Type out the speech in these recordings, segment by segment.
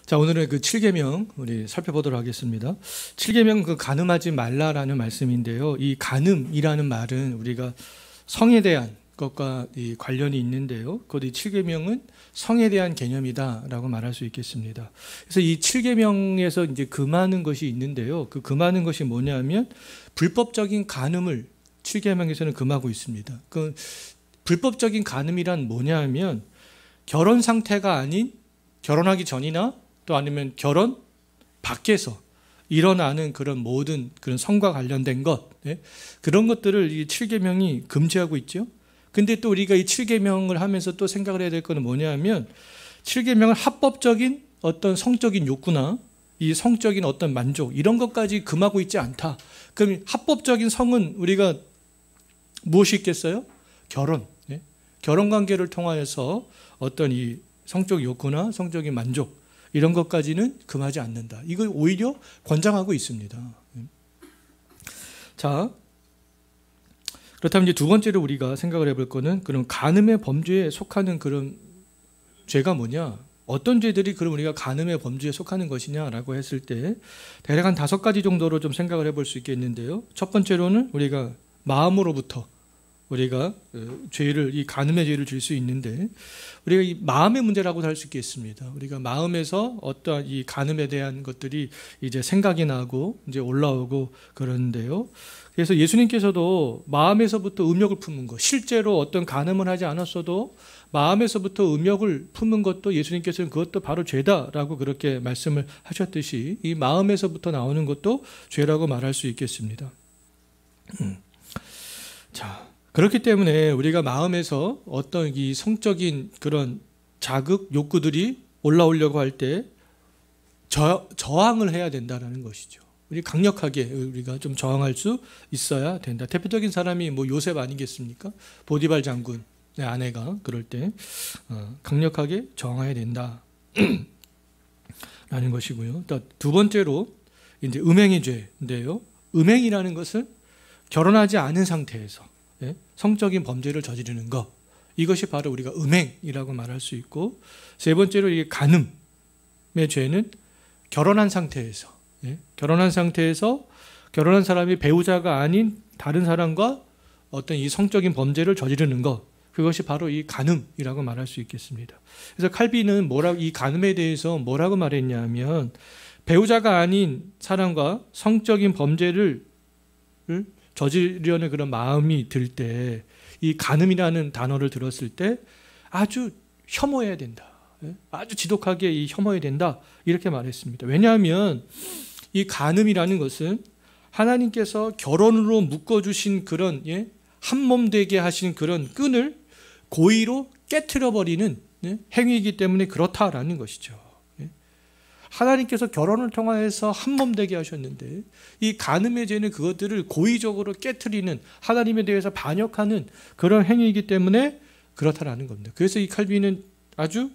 자, 오늘은 그 7계명 우리 살펴보도록 하겠습니다. 7계명 그 간음하지 말라라는 말씀인데요. 이 간음이라는 말은 우리가 성에 대한 것과 이 관련이 있는데요. 곧 이 7계명은 성에 대한 개념이다라고 말할 수 있겠습니다. 그래서 이 7계명에서 이제 금하는 것이 있는데요. 그 금하는 것이 뭐냐면 불법적인 간음을 7계명에서는 금하고 있습니다. 그 불법적인 간음이란 뭐냐면 결혼 상태가 아닌 결혼하기 전이나 또 아니면 결혼 밖에서 일어나는 그런 모든 그런 성과 관련된 것, 그런 것들을 이 7계명이 금지하고 있죠. 근데 또 우리가 이 7계명을 하면서 또 생각을 해야 될 것은 뭐냐면 7계명은 합법적인 어떤 성적인 욕구나 이 성적인 어떤 만족 이런 것까지 금하고 있지 않다. 그럼 합법적인 성은 우리가 무엇이 있겠어요? 결혼. 결혼 관계를 통하여서 어떤 이 성적 욕구나 성적인 만족 이런 것까지는 금하지 않는다. 이걸 오히려 권장하고 있습니다. 자, 그렇다면 이제 두 번째로 우리가 생각을 해볼 거는 그런 간음의 범죄에 속하는 그런 죄가 뭐냐? 어떤 죄들이 그럼 우리가 간음의 범죄에 속하는 것이냐라고 했을 때 대략 한 5가지 정도로 좀 생각을 해볼 수 있겠는데요. 첫 번째로는 우리가 마음으로부터 우리가 죄를 이 간음의 죄를 질 수 있는데 우리가 이 마음의 문제라고도 할 수 있겠습니다. 우리가 마음에서 어떠한 이 간음에 대한 것들이 이제 생각이 나고 이제 올라오고 그러는데요. 그래서 예수님께서도 마음에서부터 음욕을 품는 것, 실제로 어떤 간음을 하지 않았어도 마음에서부터 음욕을 품는 것도 예수님께서는 그것도 바로 죄다라고 그렇게 말씀을 하셨듯이 이 마음에서부터 나오는 것도 죄라고 말할 수 있겠습니다. 자, 그렇기 때문에 우리가 마음에서 어떤 이 성적인 그런 자극, 욕구들이 올라오려고 할 때 저항을 해야 된다는 것이죠. 우리 강력하게 우리가 좀 저항할 수 있어야 된다. 대표적인 사람이 뭐 요셉 아니겠습니까? 보디발 장군의 아내가 그럴 때 강력하게 저항해야 된다. 라는 것이고요. 또 두 번째로 이제 음행의 죄인데요. 음행이라는 것은 결혼하지 않은 상태에서 성적인 범죄를 저지르는 것, 이것이 바로 우리가 음행이라고 말할 수 있고, 세 번째로 이 간음의 죄는 결혼한 상태에서 결혼한 사람이 배우자가 아닌 다른 사람과 어떤 이 성적인 범죄를 저지르는 것, 그것이 바로 이 간음이라고 말할 수 있겠습니다. 그래서 칼빈은 이 간음에 대해서 뭐라고 말했냐면 배우자가 아닌 사람과 성적인 범죄를 저지르려는 그런 마음이 들 때 이 간음이라는 단어를 들었을 때 아주 혐오해야 된다. 아주 지독하게 이 혐오해야 된다. 이렇게 말했습니다. 왜냐하면 이 간음이라는 것은 하나님께서 결혼으로 묶어주신 그런 한몸 되게 하신 그런 끈을 고의로 깨트려버리는 행위이기 때문에 그렇다라는 것이죠. 하나님께서 결혼을 통하여서 한몸 되게 하셨는데 이 간음의 죄는 그것들을 고의적으로 깨트리는, 하나님에 대해서 반역하는 그런 행위이기 때문에 그렇다라는 겁니다. 그래서 이 칼빈은 아주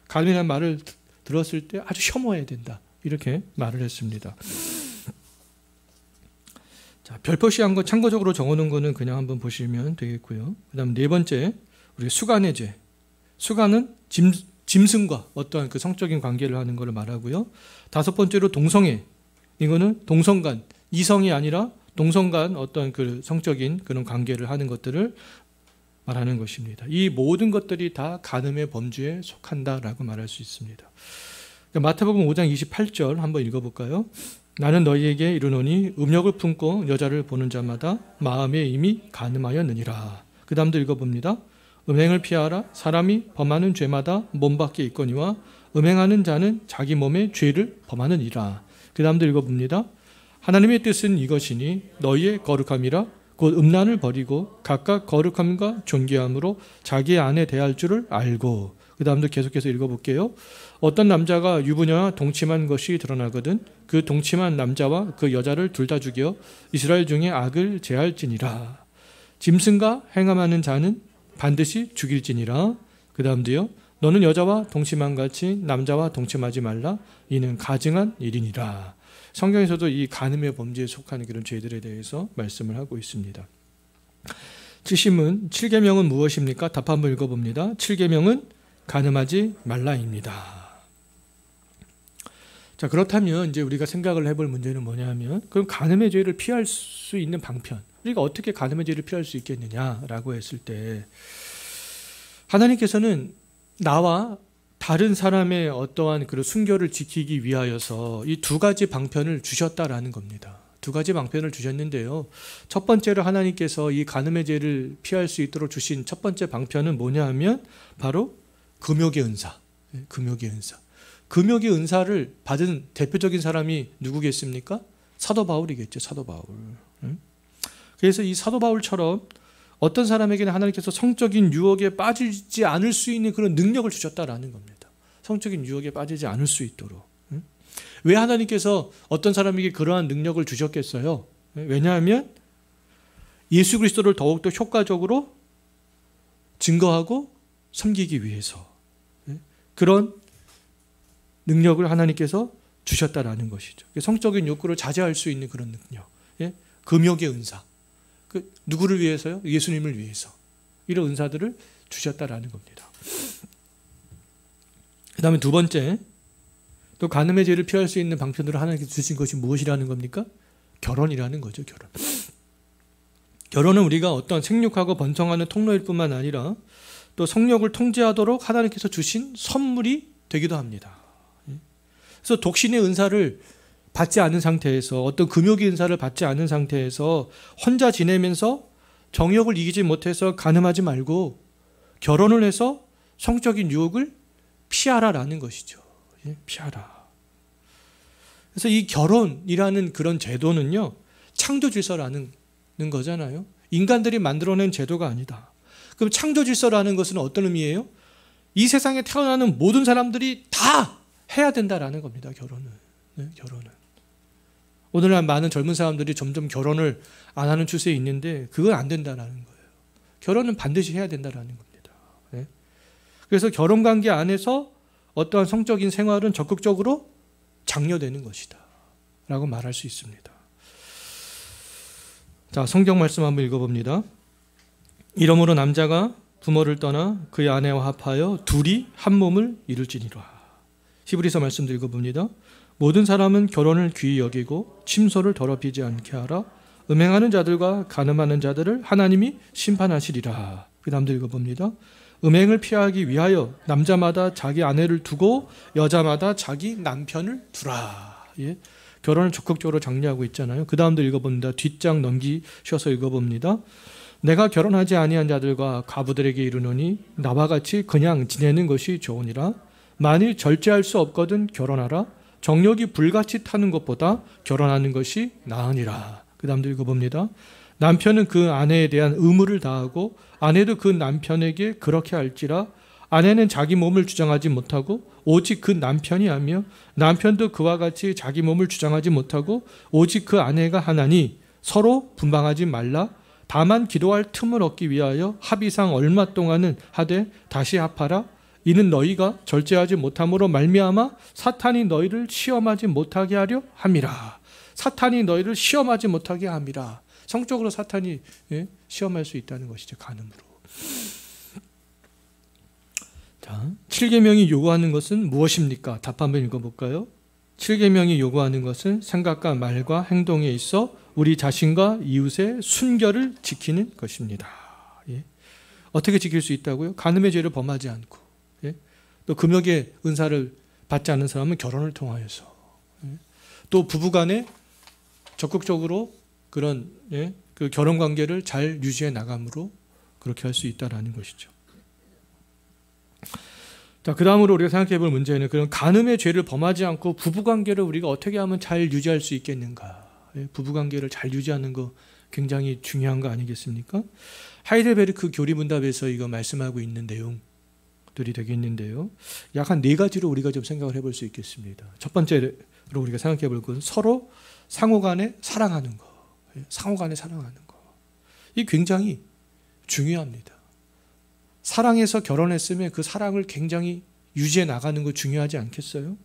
간음이라는 말을 들었을 때 아주 혐오해야 된다, 이렇게 말을 했습니다. 자, 별표시한 거 참고적으로 적어놓은 거는 그냥 한번 보시면 되겠고요. 그다음 네 번째, 우리 수간의 죄. 수간은 짐승과 어떠한 그 성적인 관계를 하는 것을 말하고요. 다섯 번째로 동성애. 이거는 동성간, 이성이 아니라 동성간 어떤 그 성적인 그런 관계를 하는 것들을 말하는 것입니다. 이 모든 것들이 다 간음의 범죄에 속한다라고 말할 수 있습니다. 마태복음 5장 28절 한번 읽어볼까요? 나는 너희에게 이르노니 음욕을 품고 여자를 보는 자마다 마음에 이미 간음하였느니라. 그 다음도 읽어봅니다. 음행을 피하라. 사람이 범하는 죄마다 몸 밖에 있거니와 음행하는 자는 자기 몸의 죄를 범하느니라. 그 다음도 읽어봅니다. 하나님의 뜻은 이것이니 너희의 거룩함이라 곧 음란을 버리고 각각 거룩함과 존귀함으로 자기 아내 대할 줄을 알고. 그 다음도 계속해서 읽어볼게요. 어떤 남자가 유부녀와 동침한 것이 드러나거든 그 동침한 남자와 그 여자를 둘 다 죽여 이스라엘 중에 악을 제할지니라. 짐승과 행함하는 자는 반드시 죽일지니라. 그 다음도요. 너는 여자와 동침한 같이 남자와 동침하지 말라. 이는 가증한 일이니라. 성경에서도 이 간음의 범죄에 속하는 그런 죄들에 대해서 말씀을 하고 있습니다. 7계명은 무엇입니까? 답 한번 읽어봅니다. 7계명은 간음하지 말라입니다. 자, 그렇다면 이제 우리가 생각을 해볼 문제는 뭐냐면, 그럼 간음의 죄를 피할 수 있는 방편, 우리가 어떻게 간음의 죄를 피할 수 있겠느냐라고 했을 때, 하나님께서는 나와 다른 사람의 어떠한 그런 순결을 지키기 위하여서 이 두 가지 방편을 주셨다라는 겁니다. 두 가지 방편을 주셨는데요. 첫 번째로 하나님께서 이 간음의 죄를 피할 수 있도록 주신 첫 번째 방편은 뭐냐 하면 바로 금욕의 은사. 금욕의 은사. 금욕의 은사를 받은 대표적인 사람이 누구겠습니까? 사도 바울이겠죠. 사도 바울. 그래서 이 사도 바울처럼 어떤 사람에게는 하나님께서 성적인 유혹에 빠지지 않을 수 있는 그런 능력을 주셨다라는 겁니다. 성적인 유혹에 빠지지 않을 수 있도록. 왜 하나님께서 어떤 사람에게 그러한 능력을 주셨겠어요? 왜냐하면 예수 그리스도를 더욱더 효과적으로 증거하고 섬기기 위해서 그런 능력을 하나님께서 주셨다라는 것이죠. 성적인 욕구를 자제할 수 있는 그런 능력. 금욕의 은사. 누구를 위해서요? 예수님을 위해서. 이런 은사들을 주셨다라는 겁니다. 그 다음에 두 번째, 또 간음의 죄를 피할 수 있는 방편으로 하나님께서 주신 것이 무엇이라는 겁니까? 결혼이라는 거죠. 결혼. 결혼은 우리가 어떤 생육하고 번성하는 통로일 뿐만 아니라 또 성욕을 통제하도록 하나님께서 주신 선물이 되기도 합니다. 그래서 독신의 은사를 받지 않은 상태에서, 어떤 금욕의 은사를 받지 않은 상태에서 혼자 지내면서 정욕을 이기지 못해서 간음하지 말고 결혼을 해서 성적인 유혹을 피하라라는 것이죠. 피하라. 그래서 이 결혼이라는 그런 제도는요, 창조 질서라는 거잖아요. 인간들이 만들어낸 제도가 아니다. 그럼 창조 질서라는 것은 어떤 의미예요? 이 세상에 태어나는 모든 사람들이 다 해야 된다라는 겁니다. 결혼은. 오늘날 많은 젊은 사람들이 점점 결혼을 안 하는 추세에 있는데 그건 안 된다라는 거예요. 결혼은 반드시 해야 된다라는 겁니다. 그래서 결혼관계 안에서 어떠한 성적인 생활은 적극적으로 장려되는 것이다 라고 말할 수 있습니다. 자, 성경 말씀 한번 읽어봅니다. 이러므로 남자가 부모를 떠나 그의 아내와 합하여 둘이 한 몸을 이룰지니라. 히브리서 말씀도 읽어봅니다. 모든 사람은 결혼을 귀히 여기고 침소를 더럽히지 않게 하라. 음행하는 자들과 간음하는 자들을 하나님이 심판하시리라. 그 다음도 읽어봅니다. 음행을 피하기 위하여 남자마다 자기 아내를 두고 여자마다 자기 남편을 두라. 결혼을 적극적으로 장려하고 있잖아요. 그 다음도 읽어봅니다. 뒷장 넘기셔서 읽어봅니다. 내가 결혼하지 아니한 자들과 과부들에게 이르노니 나와 같이 그냥 지내는 것이 좋으니라. 만일 절제할 수 없거든 결혼하라. 정욕이 불같이 타는 것보다 결혼하는 것이 나으니라. 그 다음도 읽어봅니다. 남편은 그 아내에 대한 의무를 다하고 아내도 그 남편에게 그렇게 할지라. 아내는 자기 몸을 주장하지 못하고 오직 그 남편이 하며 남편도 그와 같이 자기 몸을 주장하지 못하고 오직 그 아내가 하나니 서로 분방하지 말라. 다만 기도할 틈을 얻기 위하여 합의상 얼마 동안은 하되 다시 합하라. 이는 너희가 절제하지 못함으로 말미암아 사탄이 너희를 시험하지 못하게 하려 함이라. 사탄이 너희를 시험하지 못하게 함이라. 성적으로 사탄이 시험할 수 있다는 것이죠. 간음으로. 자, 7계명이 요구하는 것은 무엇입니까? 답 한번 읽어볼까요? 7계명이 요구하는 것은 생각과 말과 행동에 있어 우리 자신과 이웃의 순결을 지키는 것입니다. 어떻게 지킬 수 있다고요? 간음의 죄를 범하지 않고, 또 금욕의 은사를 받지 않는 사람은 결혼을 통하여서, 또 부부간에 적극적으로 그런 그 결혼 관계를 잘 유지해 나감으로 그렇게 할 수 있다라는 것이죠. 자, 그 다음으로 우리가 생각해 볼 문제는 그런 간음의 죄를 범하지 않고 부부 관계를 우리가 어떻게 하면 잘 유지할 수 있겠는가? 부부 관계를 잘 유지하는 거 굉장히 중요한 거 아니겠습니까? 하이델베르크 교리문답에서 이거 말씀하고 있는 내용들이 되겠는데요. 약 한 4가지로 우리가 좀 생각을 해볼 수 있겠습니다. 첫 번째로 우리가 생각해 볼 것은 서로 상호간에 사랑하는 거. 상호간에 사랑하는 거. 이 굉장히 중요합니다. 사랑해서 결혼했으면 그 사랑을 굉장히 유지해 나가는 거 중요하지 않겠어요?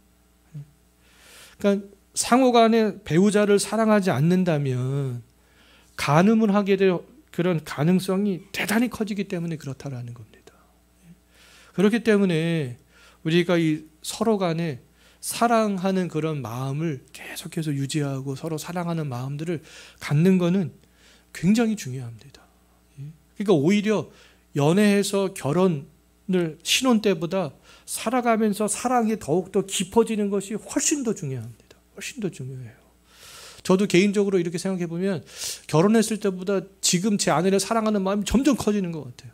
그러니까 상호간에 배우자를 사랑하지 않는다면 간음을 하게 될 그런 가능성이 대단히 커지기 때문에 그렇다라는 겁니다. 그렇기 때문에 우리가 이 서로 간에 사랑하는 그런 마음을 계속해서 유지하고 서로 사랑하는 마음들을 갖는 것은 굉장히 중요합니다. 그러니까 오히려 연애해서 결혼을 신혼 때보다 살아가면서 사랑이 더욱더 깊어지는 것이 훨씬 더 중요합니다. 훨씬 더 중요해요. 저도 개인적으로 이렇게 생각해 보면 결혼했을 때보다 지금 제 아내를 사랑하는 마음이 점점 커지는 것 같아요.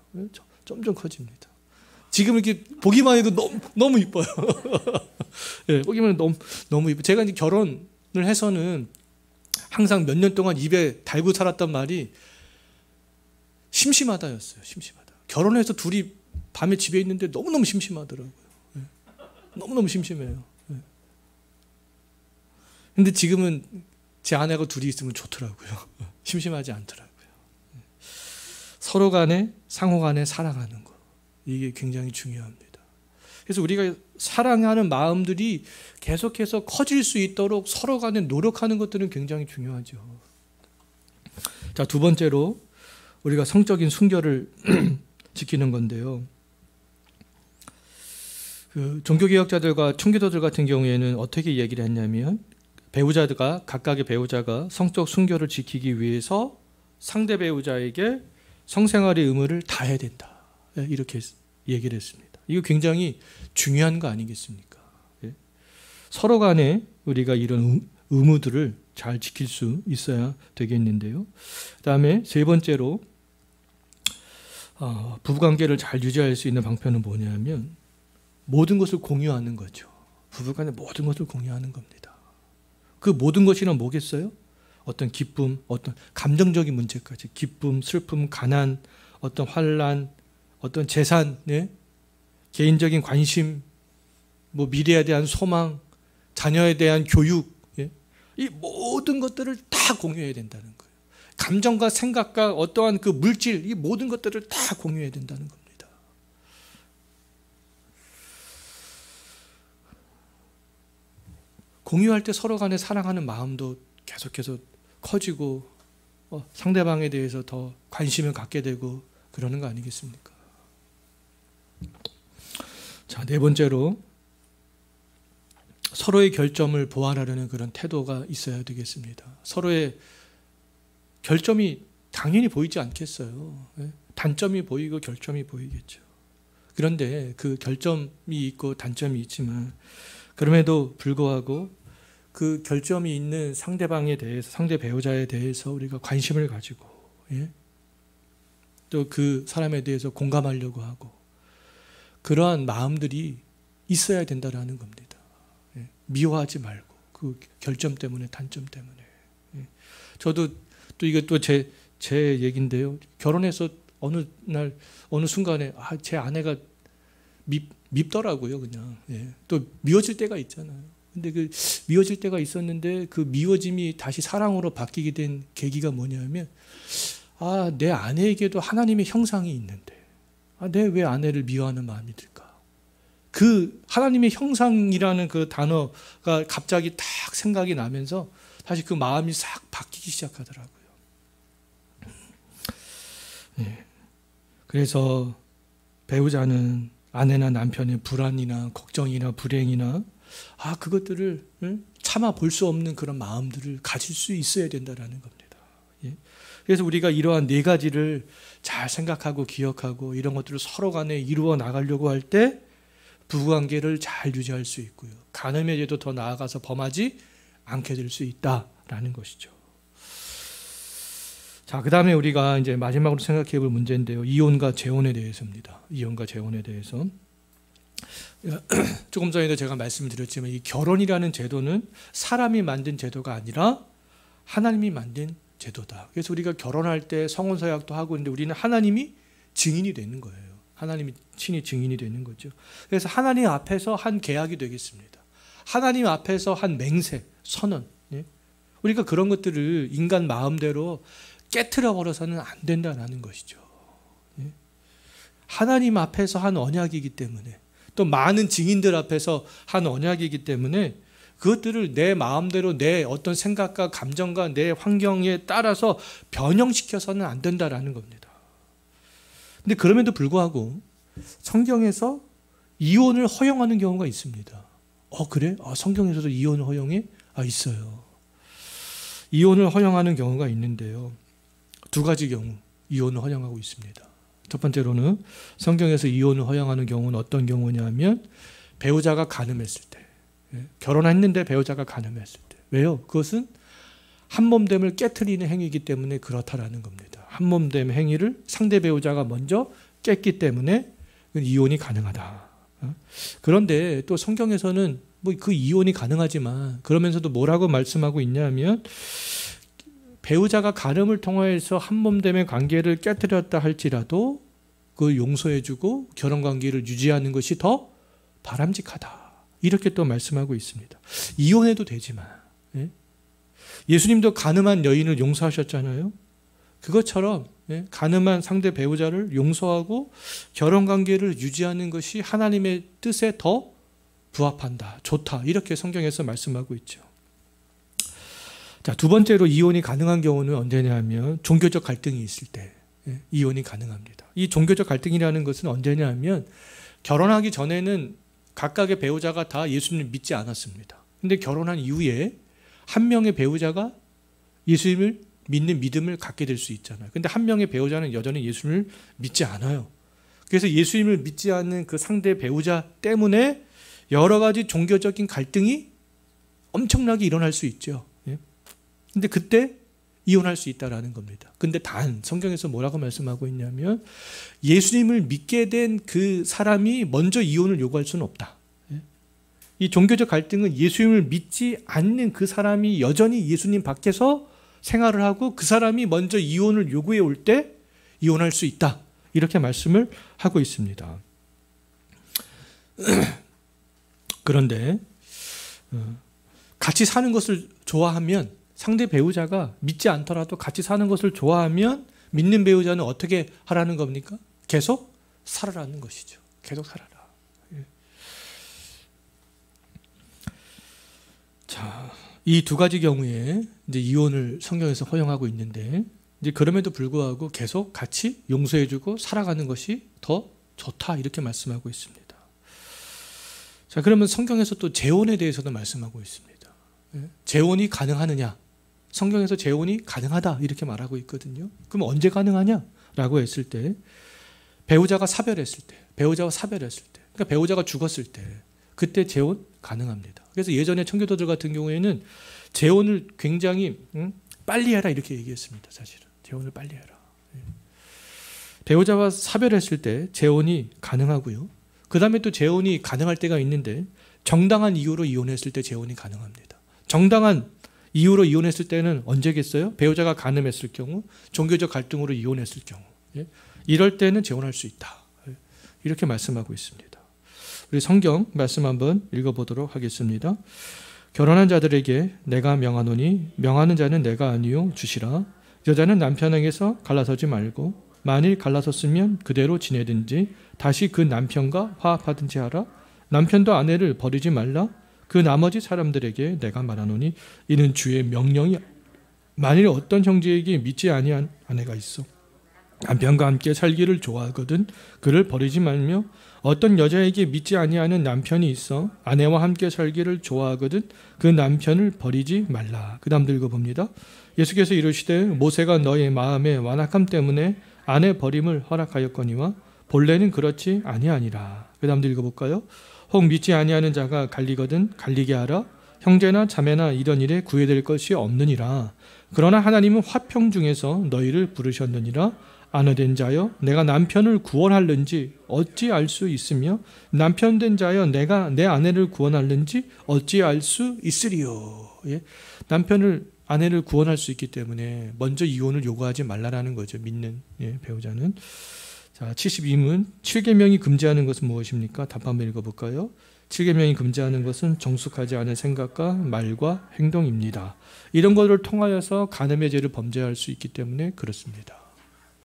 점점 커집니다. 지금 이렇게 보기만 해도 너무 이뻐요. 네, 보기만 해도 너무 이뻐. 제가 이제 결혼을 해서는 항상 몇 년 동안 입에 달고 살았던 말이 심심하다였어요. 심심하다. 결혼해서 둘이 밤에 집에 있는데 너무너무 심심하더라고요. 네. 너무너무 심심해요. 네. 근데 지금은 제 아내가 둘이 있으면 좋더라고요. 심심하지 않더라고요. 서로 간에 상호 간에 사랑하는 것. 이게 굉장히 중요합니다. 그래서 우리가 사랑하는 마음들이 계속해서 커질 수 있도록 서로 간에 노력하는 것들은 굉장히 중요하죠. 자, 두 번째로 우리가 성적인 순결을 지키는 건데요. 그 종교개혁자들과 청교도들 같은 경우에는 어떻게 얘기를 했냐면 각각의 배우자가 성적 순결을 지키기 위해서 상대 배우자에게 성생활의 의무를 다해야 된다. 이렇게 얘기를 했습니다. 이거 굉장히 중요한 거 아니겠습니까? 서로 간에 우리가 이런 의무들을 잘 지킬 수 있어야 되겠는데요. 그 다음에 세 번째로 부부관계를 잘 유지할 수 있는 방편은 뭐냐면 모든 것을 공유하는 거죠. 부부간에 모든 것을 공유하는 겁니다. 그 모든 것이란 뭐겠어요? 어떤 기쁨, 어떤 감정적인 문제까지 기쁨, 슬픔, 가난, 어떤 환난, 어떤 재산, 네? 개인적인 관심, 뭐 미래에 대한 소망, 자녀에 대한 교육, 예? 이 모든 것들을 다 공유해야 된다는 거예요. 감정과 생각과 어떠한 그 물질, 이 모든 것들을 다 공유해야 된다는 겁니다. 공유할 때 서로 간에 사랑하는 마음도 계속해서 커지고 상대방에 대해서 더 관심을 갖게 되고 그러는 거 아니겠습니까? 자, 네 번째로 서로의 결점을 보완하려는 그런 태도가 있어야 되겠습니다. 서로의 결점이 당연히 보이지 않겠어요. 단점이 보이고 결점이 보이겠죠. 그런데 그 결점이 있고 단점이 있지만 그럼에도 불구하고 그 결점이 있는 상대방에 대해서, 상대 배우자에 대해서 우리가 관심을 가지고, 예? 또 그 사람에 대해서 공감하려고 하고, 그러한 마음들이 있어야 된다라는 겁니다. 예? 미워하지 말고, 그 결점 때문에, 단점 때문에. 예? 저도 또 이게 또 제 얘기인데요. 결혼해서 어느 날, 어느 순간에, 제 아내가 밉더라고요, 그냥. 예? 또 미워질 때가 있잖아요. 근데 그 미워질 때가 있었는데 그 미워짐이 다시 사랑으로 바뀌게 된 계기가 뭐냐면 내 아내에게도 하나님의 형상이 있는데 내 왜 아내를 미워하는 마음이 들까? 그 하나님의 형상이라는 그 단어가 갑자기 딱 생각이 나면서 다시 그 마음이 싹 바뀌기 시작하더라고요. 네. 그래서 배우자는 아내나 남편의 불안이나 걱정이나 불행이나 그것들을 참아 볼 수 없는 그런 마음들을 가질 수 있어야 된다는 겁니다. 예? 그래서 우리가 이러한 네 가지를 잘 생각하고 기억하고 이런 것들을 서로 간에 이루어 나가려고 할 때 부부관계를 잘 유지할 수 있고요. 간음의 죄도 더 나아가서 범하지 않게 될 수 있다라는 것이죠. 자, 그 다음에 우리가 이제 마지막으로 생각해 볼 문제인데요. 이혼과 재혼에 대해서입니다. 이혼과 재혼에 대해서. 조금 전에도 제가 말씀드렸지만 이 결혼이라는 제도는 사람이 만든 제도가 아니라 하나님이 만든 제도다. 그래서 우리가 결혼할 때 성혼서약도 하고 있는데 우리는 하나님이 증인이 되는 거예요. 하나님이 친히 증인이 되는 거죠. 그래서 하나님 앞에서 한 계약이 되겠습니다. 하나님 앞에서 한 맹세, 선언. 예? 우리가 그런 것들을 인간 마음대로 깨트려 버려서는 안 된다는 것이죠. 예? 하나님 앞에서 한 언약이기 때문에 또 많은 증인들 앞에서 한 언약이기 때문에 그것들을 내 마음대로 내 어떤 생각과 감정과 내 환경에 따라서 변형시켜서는 안 된다라는 겁니다. 근데 그럼에도 불구하고 성경에서 이혼을 허용하는 경우가 있습니다. 그래? 성경에서도 이혼을 허용해? 있어요. 이혼을 허용하는 경우가 있는데요. 두 가지 경우 이혼을 허용하고 있습니다. 첫 번째로는 성경에서 이혼을 허용하는 경우는 어떤 경우냐면 배우자가 간음했을 때, 결혼했는데 배우자가 간음했을 때. 왜요? 그것은 한몸됨을 깨트리는 행위이기 때문에 그렇다라는 겁니다. 한몸됨 행위를 상대 배우자가 먼저 깼기 때문에 이혼이 가능하다. 그런데 또 성경에서는 뭐 그 이혼이 가능하지만 그러면서도 뭐라고 말씀하고 있냐면 배우자가 간음을 통해서 한몸됨의 관계를 깨뜨렸다 할지라도 그걸 용서해주고 결혼관계를 유지하는 것이 더 바람직하다. 이렇게 또 말씀하고 있습니다. 이혼해도 되지만 예수님도 간음한 여인을 용서하셨잖아요. 그것처럼 간음한 상대 배우자를 용서하고 결혼관계를 유지하는 것이 하나님의 뜻에 더 부합한다. 좋다. 이렇게 성경에서 말씀하고 있죠. 자, 두 번째로 이혼이 가능한 경우는 언제냐면 종교적 갈등이 있을 때 이혼이 가능합니다. 이 종교적 갈등이라는 것은 언제냐면 결혼하기 전에는 각각의 배우자가 다 예수님을 믿지 않았습니다. 근데 결혼한 이후에 한 명의 배우자가 예수님을 믿는 믿음을 갖게 될 수 있잖아요. 근데 한 명의 배우자는 여전히 예수님을 믿지 않아요. 그래서 예수님을 믿지 않는 그 상대 배우자 때문에 여러 가지 종교적인 갈등이 엄청나게 일어날 수 있죠. 근데 그때 이혼할 수 있다라는 겁니다. 근데 단 성경에서 뭐라고 말씀하고 있냐면 예수님을 믿게 된 그 사람이 먼저 이혼을 요구할 수는 없다. 이 종교적 갈등은 예수님을 믿지 않는 그 사람이 여전히 예수님 밖에서 생활을 하고 그 사람이 먼저 이혼을 요구해 올 때 이혼할 수 있다. 이렇게 말씀을 하고 있습니다. 그런데 같이 사는 것을 좋아하면 상대 배우자가 믿지 않더라도 같이 사는 것을 좋아하면 믿는 배우자는 어떻게 하라는 겁니까? 계속 살아라는 것이죠. 계속 살아라. 자, 이 두 가지 경우에 이제 이혼을 성경에서 허용하고 있는데 이제 그럼에도 불구하고 계속 같이 용서해주고 살아가는 것이 더 좋다 이렇게 말씀하고 있습니다. 자, 그러면 성경에서 또 재혼에 대해서도 말씀하고 있습니다. 재혼이 가능하느냐? 성경에서 재혼이 가능하다 이렇게 말하고 있거든요. 그럼 언제 가능하냐라고 했을 때 배우자가 사별했을 때, 그러니까 배우자가 죽었을 때 그때 재혼 가능합니다. 그래서 예전에 청교도들 같은 경우에는 재혼을 굉장히 빨리 해라 이렇게 얘기했습니다. 사실은 재혼을 빨리 해라. 배우자와 사별했을 때 재혼이 가능하고요. 그 다음에 또 재혼이 가능할 때가 있는데 정당한 이유로 이혼했을 때 재혼이 가능합니다. 정당한 이유로 이혼했을 때는 언제겠어요? 배우자가 간음했을 경우, 종교적 갈등으로 이혼했을 경우, 이럴 때는 재혼할 수 있다. 이렇게 말씀하고 있습니다. 우리 성경 말씀 한번 읽어보도록 하겠습니다. 결혼한 자들에게 내가 명하노니 명하는 자는 내가 아니요 주시라. 여자는 남편에게서 갈라서지 말고 만일 갈라섰으면 그대로 지내든지 다시 그 남편과 화합하든지 하라. 남편도 아내를 버리지 말라. 그 나머지 사람들에게 내가 말하노니 이는 주의 명령이 만일 어떤 형제에게 믿지 아니한 아내가 있어 남편과 함께 살기를 좋아하거든 그를 버리지 말며 어떤 여자에게 믿지 아니하는 남편이 있어 아내와 함께 살기를 좋아하거든 그 남편을 버리지 말라. 그 다음 읽어봅니다. 예수께서 이르시되 모세가 너의 마음의 완악함 때문에 아내 버림을 허락하였거니와 본래는 그렇지 아니하니라. 그 다음 읽어볼까요? 혹 믿지 아니하는 자가 갈리거든 갈리게 하라. 형제나 자매나 이런 일에 구애될 것이 없느니라. 그러나 하나님은 화평 중에서 너희를 부르셨느니라. 아내된 자여 내가 남편을 구원할는지 어찌 알 수 있으며 남편된 자여 내가 내 아내를 구원할는지 어찌 알 수 있으리요. 남편을 아내를 구원할 수 있기 때문에 먼저 이혼을 요구하지 말라라는 거죠. 믿는 배우자는. 자, 72문 7계명이 금지하는 것은 무엇입니까? 답 한번 읽어볼까요? 7계명이 금지하는 것은 정숙하지 않은 생각과 말과 행동입니다. 이런 것을 통하여서 간음의 죄를 범죄할 수 있기 때문에 그렇습니다.